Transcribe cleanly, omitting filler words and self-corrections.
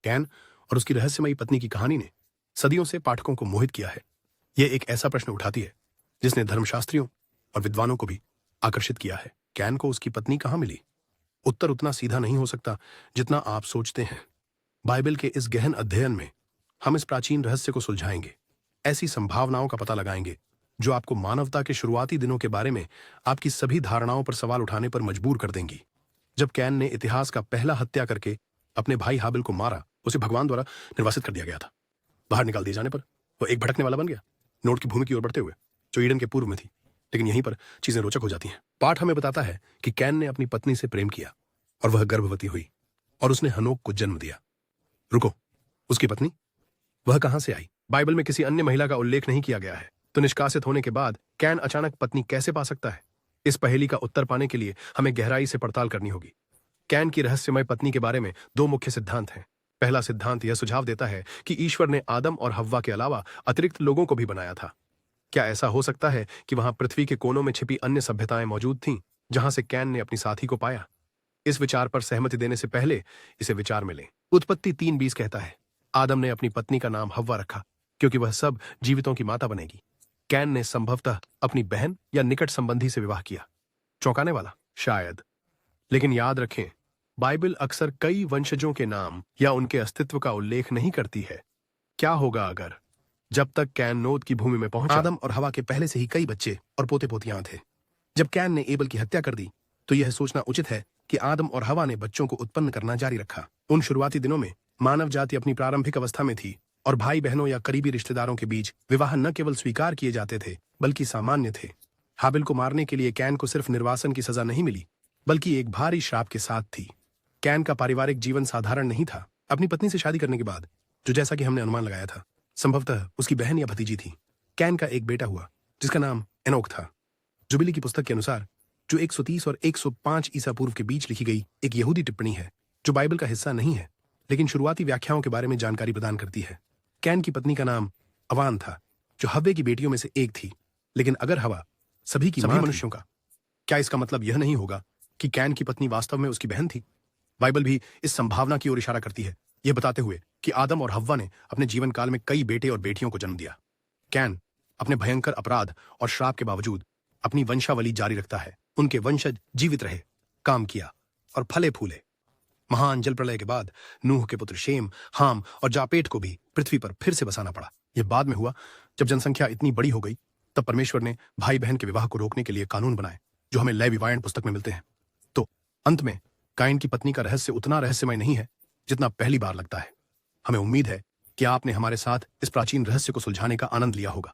Can और उसकी रहस्यमयी पत्नी की कहानी ने सदियों से पाठकों को मोहित किया है। यह एक ऐसा प्रश्न उठाती है जिसने धर्मशास्त्रियों और विद्वानों को भी आकर्षित किया है। कैन को उसकी पत्नी कहाँ मिली? उत्तर उतना सीधा नहीं हो सकता जितना आप सोचते हैं। बाइबल के इस गहन अध्ययन में हम इस प्राचीन रहस्य को सुलझाएंगे, ऐसी संभावनाओं का पता लगाएंगे जो आपको मानवता के शुरुआती दिनों के बारे में आपकी सभी धारणाओं पर सवाल उठाने पर मजबूर कर देंगी। जब कैन ने इतिहास का पहला हत्या करके अपने भाई हाबिल को मारा, उसे भगवान द्वारा निर्वासित कर दिया गया था। बाहर निकाल दिए जाने पर वो एक भटकने वाला बन गया, नोट की भूमि की ओर बढ़ते हुए, जो ईडन के पूर्व में थी। लेकिन यहीं पर चीजें रोचक हो जाती हैं। पाठ हमें बताता है कि कैन ने अपनी पत्नी से प्रेम किया और वह गर्भवती हुई और उसने हनोक को जन्म दिया। रुको, उसकी पत्नी? वह कहां से आई? बाइबल में किसी अन्य महिला का उल्लेख नहीं किया गया है, तो निष्कासित होने के बाद कैन अचानक पत्नी कैसे पा सकता है? इस पहेली का उत्तर पाने के लिए हमें गहराई से पड़ताल करनी होगी। कैन की रहस्यमय पत्नी के बारे में दो मुख्य सिद्धांत हैं। पहला सिद्धांत यह सुझाव देता है कि ईश्वर ने आदम और हव्वा के अलावा अतिरिक्त लोगों को भी बनाया था। क्या ऐसा हो सकता है कि वहां पृथ्वी के कोनों में छिपी अन्य सभ्यताएं मौजूद थीं, जहां से कैन ने अपनी साथी को पाया? इस विचार पर सहमति देने से पहले इसे विचार में लें। उत्पत्ति 3:20 कहता है, आदम ने अपनी पत्नी का नाम हव्वा रखा क्योंकि वह सब जीवितों की माता बनेगी। कैन ने संभवतः अपनी बहन या निकट संबंधी से विवाह किया। चौंकाने वाला? शायद। लेकिन याद रखें, बाइबल अक्सर कई वंशजों के नाम या उनके अस्तित्व का उल्लेख नहीं करती है। क्या होगा अगर जब तक कैन नोद की भूमि में पहुंचा, आदम और हवा के पहले से ही कई बच्चे और पोते पोतियां थे? जब कैन ने एबल की हत्या कर दी, तो यह सोचना उचित है कि आदम और हवा ने बच्चों को उत्पन्न करना जारी रखा। उन शुरुआती दिनों में मानव जाति अपनी प्रारंभिक अवस्था में थी और भाई बहनों या करीबी रिश्तेदारों के बीच विवाह न केवल स्वीकार किए जाते थे बल्कि सामान्य थे। हाबिल को मारने के लिए कैन को सिर्फ निर्वासन की सजा नहीं मिली, बल्कि एक भारी श्राप के साथ थी। कैन का पारिवारिक जीवन साधारण नहीं था। अपनी पत्नी से शादी करने के बाद, जो जैसा कि हमने अनुमान लगाया था संभवतः उसकी बहन या भतीजी थी, कैन का एक बेटा हुआ जिसका नाम एनोक था। जुबिली की पुस्तक के अनुसार, जो 130 और 105 ईसा पूर्व के बीच लिखी गई एक यहूदी टिप्पणी है, जो बाइबल का हिस्सा नहीं है लेकिन शुरुआती व्याख्याओं के बारे में जानकारी प्रदान करती है। कैन की पत्नी का नाम अवान था, जो हव्वे की बेटियों में से एक थी। लेकिन अगर हवा सभी मनुष्यों का, क्या इसका मतलब यह नहीं होगा कि कैन की पत्नी वास्तव में उसकी बहन थी? बाइबल भी इस संभावना की ओर इशारा करती है, यह बताते हुए कि आदम और हव्वा ने अपने जीवन काल में कई बेटे और बेटियों को जन्म दिया। कैन अपने भयंकर अपराध और श्राप के बावजूद अपनी वंशावली जारी रखता है। उनके वंशज जीवित रहे, काम किया और फले फूले। महान जल प्रलय के बाद नूह के पुत्र शेम, हाम और जापेट को भी पृथ्वी पर फिर से बसाना पड़ा। यह बाद में हुआ जब जनसंख्या इतनी बड़ी हो गई, तब परमेश्वर ने भाई बहन के विवाह को रोकने के लिए कानून बनाए, जो हमें लेवीवायन पुस्तक में मिलते हैं। तो अंत में काइन की पत्नी का रहस्य उतना रहस्यमय नहीं है जितना पहली बार लगता है। हमें उम्मीद है कि आपने हमारे साथ इस प्राचीन रहस्य को सुलझाने का आनंद लिया होगा।